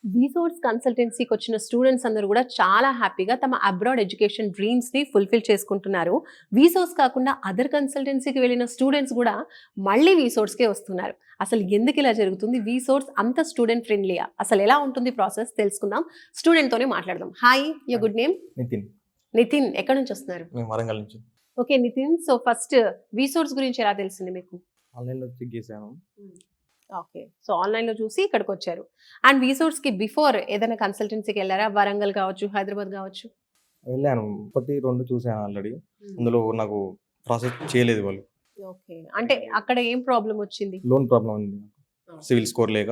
వీసోర్స్ కన్సల్టెన్సీకి వచ్చిన స్టూడెంట్స్ అందరూ కూడా చాలా హ్యాపీగా తమ అబ్రాడ్ ఎడ్యుకేషన్ డ్రీమ్స్ ని ఫుల్ఫిల్ చేసుకుంటున్నారు. వీసోర్స్ కాకుండా అదర్ కన్సల్టెన్సీకి వెళ్ళిన స్టూడెంట్స్ కూడా మళ్ళీ వీసోర్స్కే వస్తున్నారు. అసలు ఎందుకు ఇలా జరుగుతుంది? వీసోర్స్ అంత స్టూడెంట్ ఫ్రెండ్లీయా? అసలు ఎలా ఉంటుంది ప్రాసెస్ తెలుసుకుందాం. స్టూడెంట్ తోనే మాట్లాడదాం. Hi, your good name? Nitin. Nitin, ఎక్కడి నుంచి వస్తున్నారు? మేము వరంగల్ నుంచి. ఓకే నితిన్, సో ఫస్ట్ వీసోర్స్ గురించి ఎలా తెలిసింది మీకు? ఆన్లైన్లో చెక్ చేశాను. ఓకే, సో ఆన్లైన్ లో చూసి ఇక్కడికి వచ్చారు. అండ్ వీసోర్స్ కి బిఫోర్ ఏదైనా కన్సల్టెన్సీకి వెళ్ళారా? వరంగల్ కావచ్చు, హైదరాబాద్ కావచ్చు. వెళ్ళాను, 1-2 చూసాను ఆల్రెడీ. అందులో నాకు ప్రాసెస్ చేయలేదు వాళ్ళు. ఓకే, అంటే అక్కడ ఏం ప్రాబ్లం వచ్చింది? లోన్ ప్రాబ్లం ఉంది, సివిల్ స్కోర్ లేక.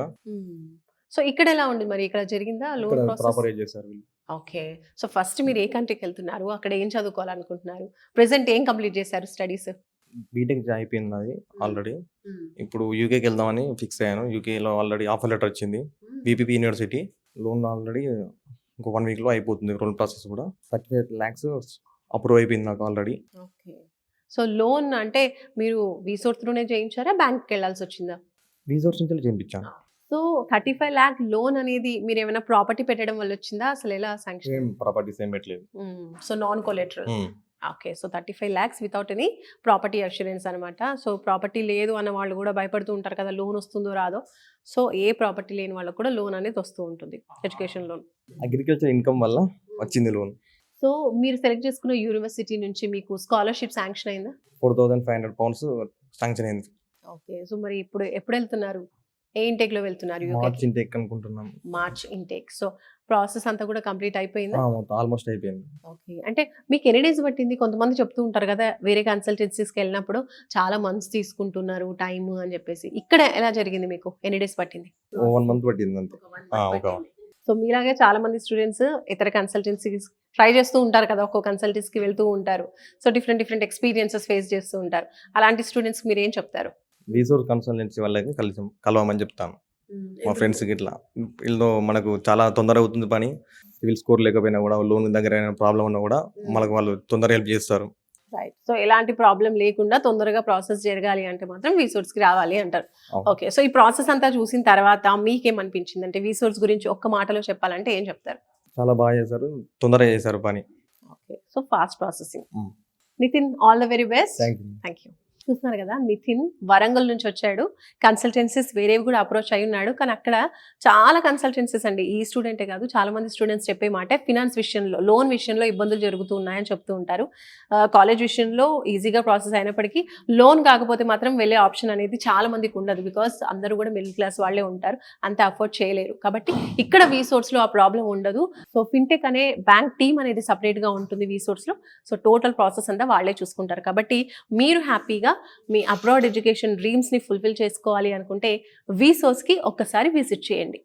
సో ఇక్కడ ఎలా ఉంది మరి? ఇక్కడ జరిగిందా లోన్ ప్రాసెస్? ప్రాపర్ చేశారు వీళ్ళు. ఓకే, సో ఫస్ట్ మీరు ఏ కంట్రీకి వెళ్తున్నారు? అక్కడ ఏం చదువుకోవాలనుకుంటున్నారు? ప్రెసెంట్ ఏం కంప్లీట్ చేశారు స్టడీస్? బీటెక్ అయిపోయింది అది ఆల్రెడీ. ఇప్పుడు యూకేకి వెళ్దామని ఫిక్స్ అయ్యాను. యూకేలో ఆల్రెడీ ఆఫర్ లెటర్ వచ్చింది, బీపీపీ యూనివర్సిటీ. లోన్ ఆల్రెడీ ఇంకో 1 వీక్లో అయిపోతుంది. లోన్ ప్రాసెస్ కూడా 35 lakhs అప్రూవ్ అయిపోయింది నాకు ఆల్రెడీ. ఓకే, సో లోన్ అంటే మీరు వీసోర్స్ త్రూనే చేయించారా, బ్యాంక్కి వెళ్ళాల్సి వచ్చిందా? వీసోర్స్ నుంచి చేయించాను. సో 35 lakh లోన్ అనేది మీరు ఏమైనా ప్రాపర్టీ పెట్టడం వల్ల వచ్చిందా? అసలు ఎలా శాంక్షన్? ఏం ప్రాపర్టీస్ ఏం పెట్టలేదు. So non collateral. Okay, so 35 lakhs without any property assurance అనమాట. సో ప్రాపర్టీ లేదు అన్న వాళ్ళు కూడా భయపడుతూ ఉంటారు కదా, లోన్ వస్తుందో రాదో. సో ఏ ప్రాపర్టీ లేని వాళ్ళకు కూడా లోన్ అనేది వస్తూ ఉంటుంది, ఎడ్యుకేషన్ లోన్. అగ్రికల్చర్ ఇన్కమ్ వల్ల వచ్చింది లోన్. సో మీరు సెలెక్ట్ చేసుకున్న యూనివర్సిటీ నుంచి మీకు స్కాలర్షిప్ శాంక్షన్ అయిందా? 4,500 pounds శాంక్షన్ అయింది. ఓకే, సో మరి ఇప్పుడు ఎప్పుడు వెళ్తున్నారు? ఏ ఇంటేక్ లో వెళ్తున్నారు? మార్చ్ ఇంటేక్ అనుకుంటున్నాం. March intake. సో ప్రాసెస్ అంతా కూడా కంప్లీట్ అయిపోయిందా? ఆల్మోస్ట్ అయిపోయింది. ఓకే, అంటే మీకు ఎన్ని డేస్ పట్టింది? కొంతమంది చెప్తూ ఉంటారు కదా, వేరే కన్సల్టెన్సీస్కి వెళ్ళినప్పుడు చాలా మంత్స్ తీసుకుంటున్నారు టైమ్ అని చెప్పేసి. ఇక్కడ ఎలా జరిగింది? మీకు ఎన్ని డేస్ పట్టింది? 1 month పట్టింది అంతే. సో మీలాగే చాలా మంది స్టూడెంట్స్ ఇతర కన్సల్టెన్సీస్ ట్రై చేస్తూ ఉంటారు కదా, ఒక్కో కన్సల్టెన్సీకి వెళ్తూ ఉంటారు. సో డిఫరెంట్ ఎక్స్పీరియన్సెస్ ఫేస్ చేస్తూ ఉంటారు. అలాంటి స్టూడెంట్స్కి మీరు ఏం చెప్తారు? వీసోర్ కన్సల్టెన్సీ వాళ్ళకి కలవమని చెప్తాను మా ఫ్రెండ్స్కి. ఇట్లా వీళ్ళు మనకు చాలా తొందర అవుతుంది పని. సివిల్ స్కోర్ లేకపోయినా కూడా, లోన్ దగ్గర ప్రాబ్లం ఉన్నా కూడా మనకు వాళ్ళు తొందరగా హెల్ప్ చేస్తారు. రైట్, సో ఎలాంటి ప్రాబ్లం లేకుండా తొందరగా ప్రాసెస్ జరగాలి అంటే మాత్రం వీసోర్స్కి రావాలి అంటారు. ఓకే, సో ఈ ప్రాసెస్ అంతా చూసిన తర్వాత మీకేమనిపించింది? అంటే వీసోర్స్ గురించి ఒక్క మాటలో చెప్పాలంటే ఏం చెప్తారు? చాలా బాగా చేశారు, తొందరగా చేశారు పని. Okay, so fast processing. Nitin, all the very best. Thank you. చూస్తున్నారు కదా, నితిన్ వరంగల్ నుంచి వచ్చాడు. కన్సల్టెన్సీస్ వేరేవి కూడా అప్రోచ్ అయి ఉన్నాడు, కానీ అక్కడ చాలా కన్సల్టెన్సీస్ అండి. ఈ స్టూడెంటే కాదు, చాలా మంది స్టూడెంట్స్ చెప్పే మాట ఫినాన్స్ విషయంలో, లోన్ విషయంలో ఇబ్బందులు జరుగుతూ ఉన్నాయని చెప్తూ ఉంటారు. కాలేజ్ విషయంలో ఈజీగా ప్రాసెస్ అయినప్పటికీ లోన్ కాకపోతే మాత్రం వెళ్ళే ఆప్షన్ అనేది చాలా మందికి ఉండదు. బికాస్ అందరూ కూడా మిడిల్ క్లాస్ వాళ్ళే ఉంటారు, అంత అఫోర్డ్ చేయలేరు. కాబట్టి ఇక్కడ వీసోర్స్లో ఆ ప్రాబ్లం ఉండదు. సో ఫిన్టెక్ అనే బ్యాంక్ టీమ్ అనేది సపరేట్గా ఉంటుంది వీసోర్స్లో. సో టోటల్ ప్రాసెస్ అంతా వాళ్ళే చూసుకుంటారు. కాబట్టి మీరు హ్యాపీగా మీ అబ్రాడ్ ఎడ్యుకేషన్ డ్రీమ్స్ ని ఫుల్ఫిల్ చేసుకోవాలి అనుకుంటే వీసోర్స్ కి ఒక్కసారి విజిట్ చేయండి.